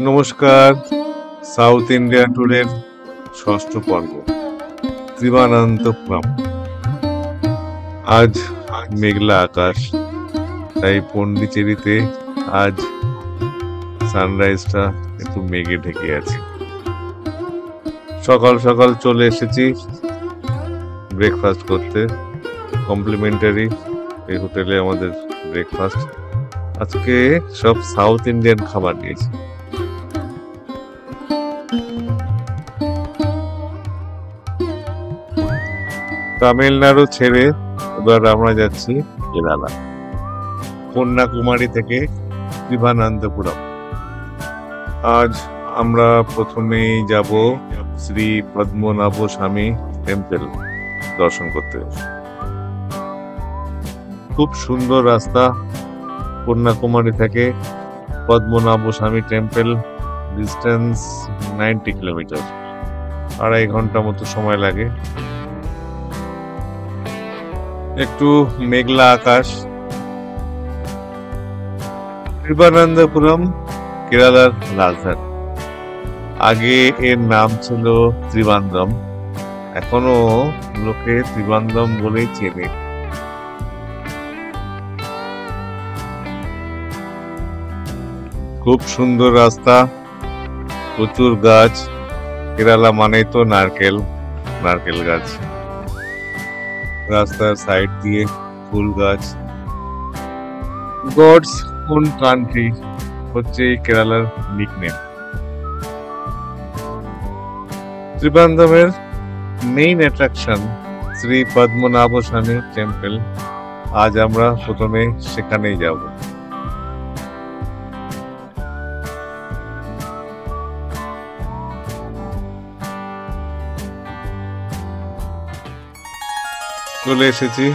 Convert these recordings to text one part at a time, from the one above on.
নমস্কার। South India ট্যুরের ষষ্ঠ পর্ব ত্রিবানন্তপুরম। আজ মেঘলা আকাশ, তাই পন্ডিচেরিতে আজ সানরাইজটা একটু মেঘে ঢেকে আছে। সকাল সকাল চলে এসেছি ব্রেকফাস্ট করতে। কমপ্লিমেন্টারি এই হোটেলে আমাদের ব্রেকফাস্ট। আজকে সব সাউথ ইন্ডিয়ান খাবার নিয়েছি। তামিলনাড়ু ছেড়ে এবার আমরা যাচ্ছি কেরালা, কন্যাকুমারী থেকে ত্রিভানন্তপুরম। আজ আমরা প্রথমেই যাব শ্রী পদ্মনাভ স্বামী টেম্পল দর্শন করতে। খুব সুন্দর রাস্তা কন্যাকুমারী থেকে Padmanabha Swamy temple, distance 90 kilometre, 2.5 ঘন্টা মতো সময় লাগে। একটু মেঘলা আকাশ। ত্রিভানন্তপুরম কেরালার রাজধানী। আগে এর নাম ছিল ত্রিবান্দ্রম, এখনো লোকে ত্রিবান্দ্রম বলেই চেনে। খুব সুন্দর রাস্তা, প্রচুর গাছ। কেরালা মানেই তো নারকেল গাছ। রাস্তার সাইড দিয়ে ফুল গাছ। গডস ওন কান্ট্রি হচ্ছে কেরালার নিকনেম। ত্রিবান্দ্রমের main attraction Shri Padmanabha Swamy temple. আজ আমরা প্রথমে সেখানেই যাব। চলে এসেছি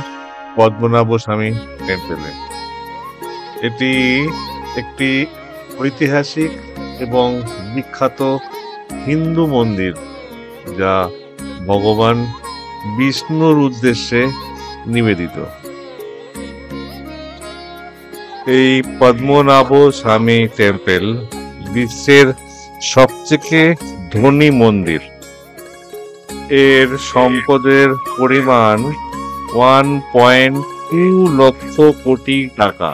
পদ্মনাভ স্বামী টেম্পলে। এটি একটি ঐতিহাসিক এবং বিখ্যাত হিন্দু মন্দির, যা ভগবান বিষ্ণুর উদ্দেশ্যে নিবেদিত। এই পদ্মনাভ স্বামী টেম্পল বিশ্বের সবচেয়ে ধনী মন্দির। এর সম্পদের পরিমাণ 1.2 লক্ষ কোটি টাকা।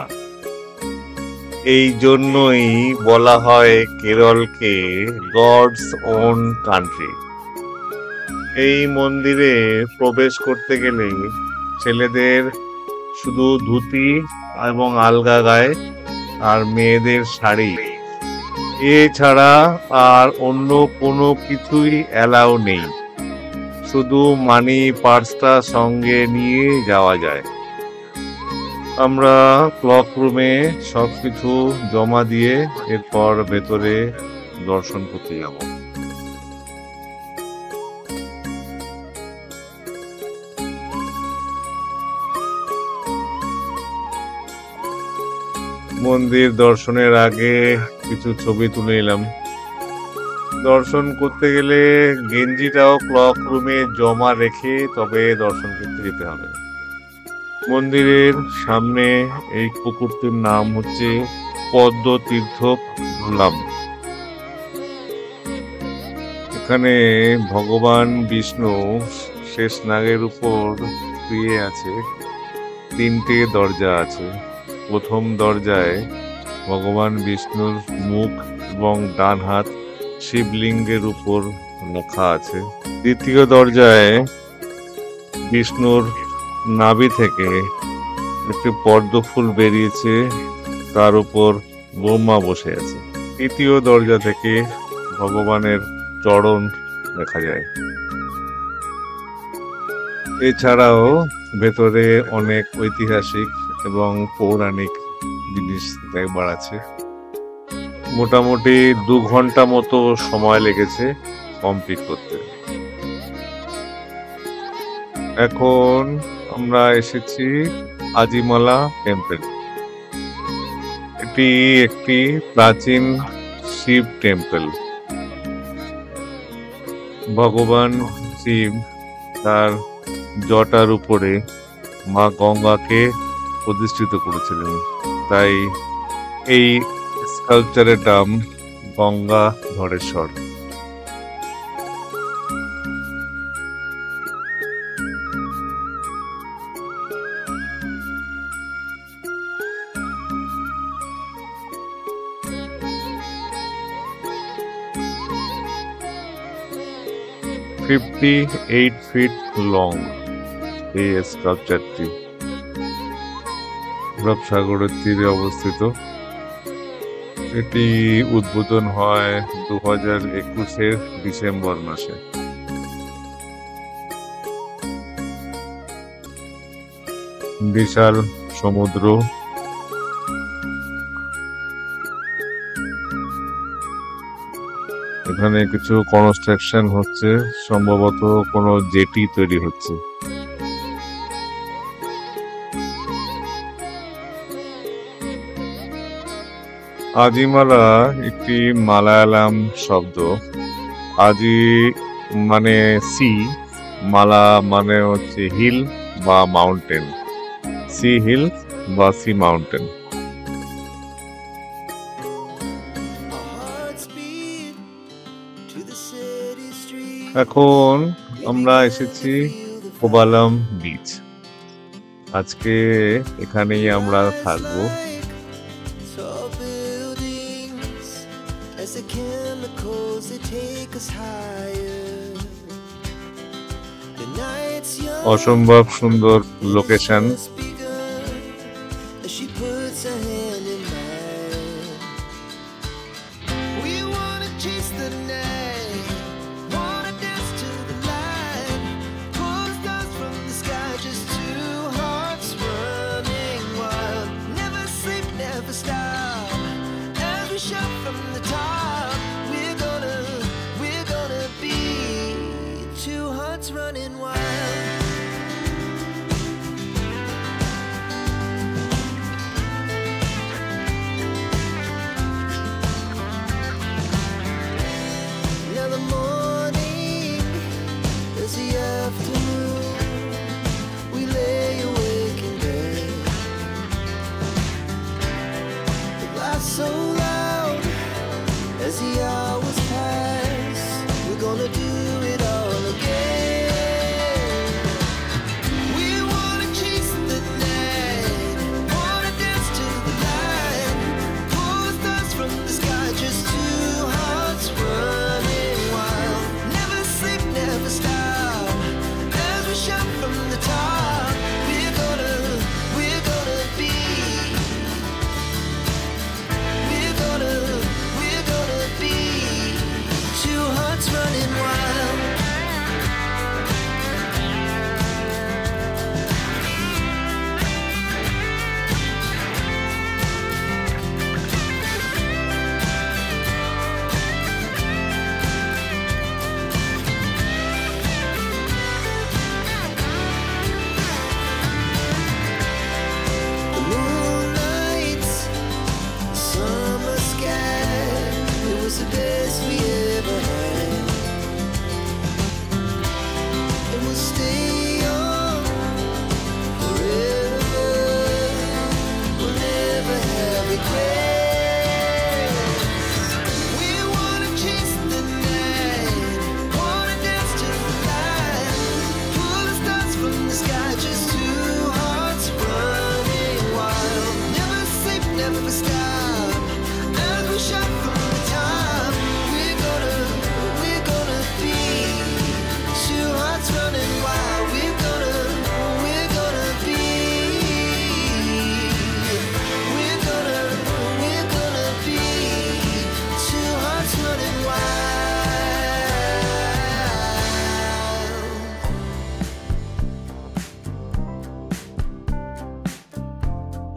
এই জন্যই বলা হয় কেরলকে গডস ওন কান্ট্রি। এই মন্দিরে প্রবেশ করতে গেলে ছেলেদের শুধু ধুতি এবং আলগা গায়ে, আর মেয়েদের শাড়ি, এছাড়া আর অন্য কোনো কিছুই অ্যালাউ নেই। শুধু মানি পার্সটা সঙ্গে নিয়ে যাওয়া যায়। আমরা ক্লক রুমে সবকিছু জমা দিয়ে এরপর ভেতরে দর্শন করতে যাব। মন্দির দর্শনের আগে কিছু ছবি তুলে নিলাম। দর্শন করতে গেলে গেঞ্জিটাও ক্লক রুমে জমা রেখে তবে দর্শন করতে যেতে হবে। মন্দিরের সামনে এই পুকুরটির নাম হচ্ছে পদ্মতীর্থ কুলাম। এখানে ভগবান বিষ্ণু শেষ নাগের উপর শুয়ে আছে। 3টে দরজা আছে। প্রথম দরজায় ভগবান বিষ্ণুর মুখ এবং ডান হাত শিবলিঙ্গের উপর লেখা আছে। দ্বিতীয় দরজায় বিষ্ণুর নাভি থেকে একটি পদ্ম ফুল বেরিয়েছে, তার উপর ব্রহ্মা বসে আছে। তৃতীয় দরজা থেকে ভগবানের চরণ দেখা যায়। এছাড়াও ভেতরে অনেক ঐতিহাসিক এবং পৌরাণিক জিনিস দেখবার আছে। মোটামুটি 2 ঘন্টা মতো সময় লেগেছে কমপ্লিট করতে। এখন আমরা এসেছি আজিমালা টেম্পল। এটি একটি প্রাচীন শিব টেম্পল। ভগবান শিব তার জটার উপরে মা গঙ্গাকে প্রতিষ্ঠিত করেছিলেন, তাই এই স্কাল্পচারের নাম গঙ্গা ধরেশ্বর। "58 feet long" এই স্কাল্পচারটি আরব সাগরের তীরে অবস্থিত। এটি উদ্বোধন হয় 2021-এর ডিসেম্বর মাসে। বিশাল সমুদ্র, এখানে কিছু কনস্ট্রাকশন হচ্ছে, সম্ভবত কোনো জেটি তৈরি হচ্ছে। আজিমালা একটি মালায়ালাম শব্দ। আজি মানে সি, মালা মানে হচ্ছে হিল বা মাউন্টেন। সি হিল বা সি মাউন্টেন। এখন আমরা এসেছি কোভালাম বিচ। আজকে এখানেই আমরা থাকবো। অসম্ভব সুন্দর location. Running wild. Now the morning is the afternoon. We lay awake in bed. The laughs so loud as the hours pass. We're gonna do it all again.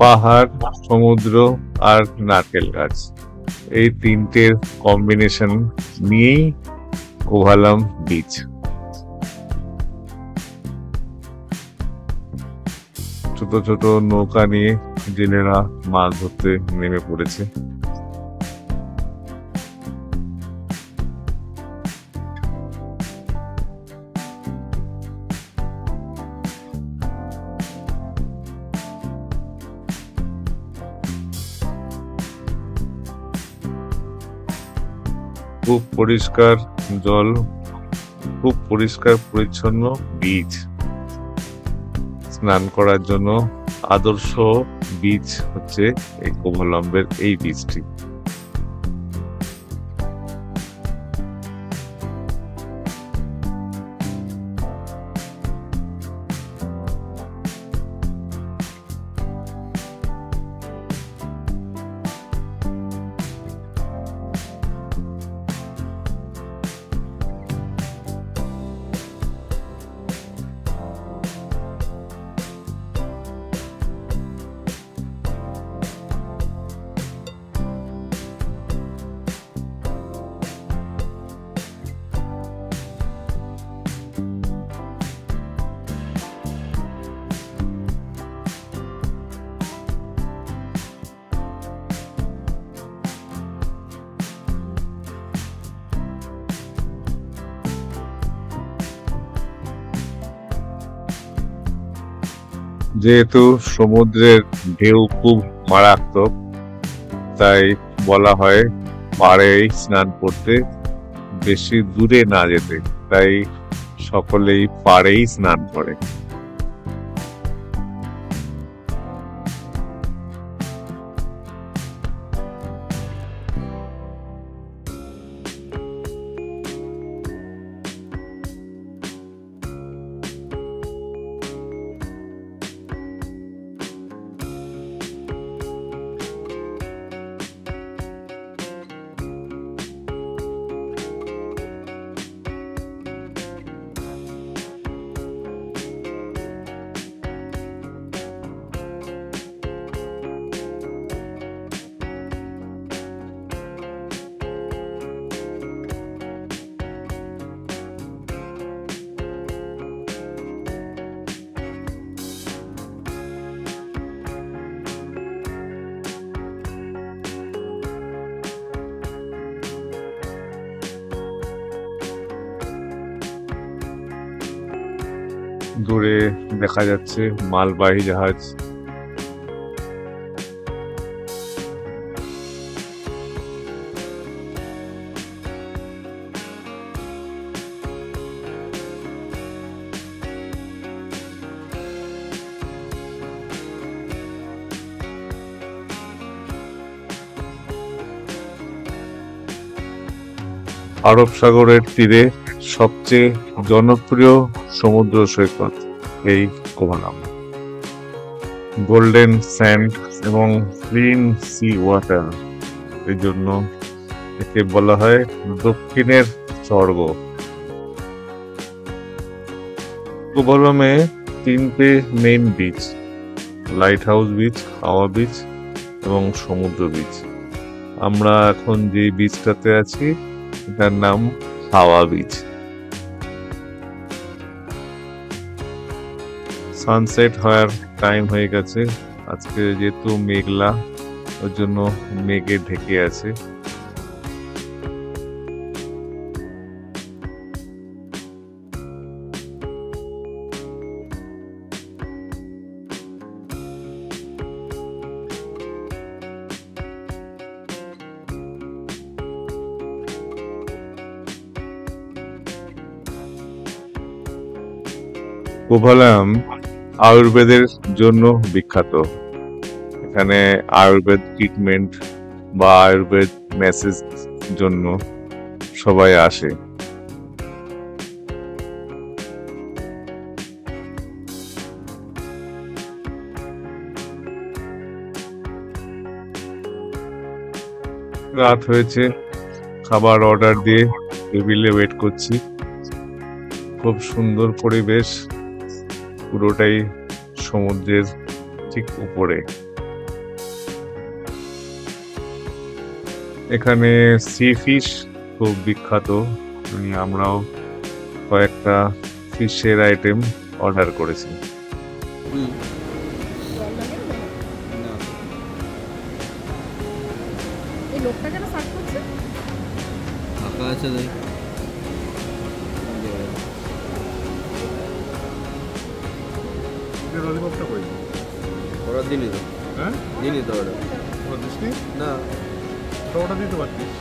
পাহাড়, সমুদ্র আর নারকেল গাছ, এই তিনটের কম্বিনেশন নিয়েই কোভালাম বিচ। ছোট ছোট নৌকা নিয়ে জেলেরা মাছ ধরতে নেমে পড়েছে। খুব পরিষ্কার জল, খুব পরিষ্কার পরিচ্ছন্ন বিচ। স্নান করার জন্য আদর্শ বিচ হচ্ছে এই কোভালম্বের এই বিচটি। যেহেতু সমুদ্রের ঢেউ খুব মারাত্মক, তাই বলা হয় পাড়েই স্নান করতে, বেশি দূরে না যেতে। তাই সকলেই পাড়েই স্নান করে। দূরে দেখা যাচ্ছে মালবাহী জাহাজ। আরব সাগরের তীরে সবচেয়ে জনপ্রিয় সমুদ্র সৈকত এই কোভালাম। গোল্ডেন স্যান্ড এবং ক্লিন সি ওয়াটার, এই জন্য একে বলা হয় দক্ষিণের স্বর্গ। কোভালামে তিনটে main beach, light house beach, হাওয়া বিচ এবং সমুদ্র বিচ। আমরা এখন যে বিচটাতে আছি এটার নাম হাওয়া বিচ। সানসেট হওয়ার টাইম হয়ে গেছে। আজকে যেহেতু মেঘলা, ওর জন্য মেঘে ঢেকে আছে। কোভালাম আয়ুর্বেদের জন্য বিখ্যাত। এখানে আয়ুর্বেদ ট্রিটমেন্ট বা আয়ুর্বেদ ম্যাসেজ জন্য সবাই আসে। রাত হয়েছে, খাবার অর্ডার দিয়ে টেবিলে ওয়েট করছি। খুব সুন্দর পরিবেশ, পুরোটাই সমুদ্রের ঠিক উপরে। এখানে সি ফিশ খুব বিখ্যাত। আমরাও কয়েকটা ফিশের আইটেম অর্ডার করেছি। এই লোকটা কেন সার্চ করছে? ফাঁকা আছে তাই। ললিপপটা কই? ওরা দিনই তো, হ্যাঁ দিনই তো ওরা দিসনি না তো ওটা দিতে পারতিস।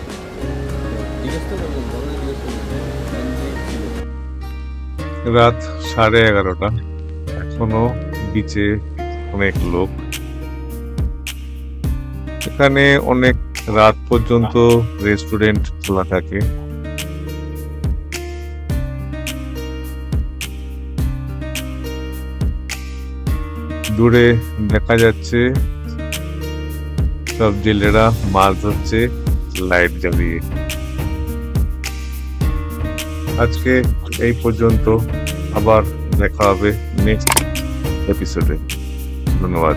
দিনে রাত 11:30, এখনো বিচে অনেক লোক। এখানে অনেক রাত পর্যন্ত রেস্টুরেন্ট খোলা থাকে। দূরে দেখা যাচ্ছে সব জেলেরা মাছ ধরছে লাইট জ্বালিয়ে। আজকে এই পর্যন্ত, আবার দেখা হবে নেক্সট এপিসোডে। ধন্যবাদ।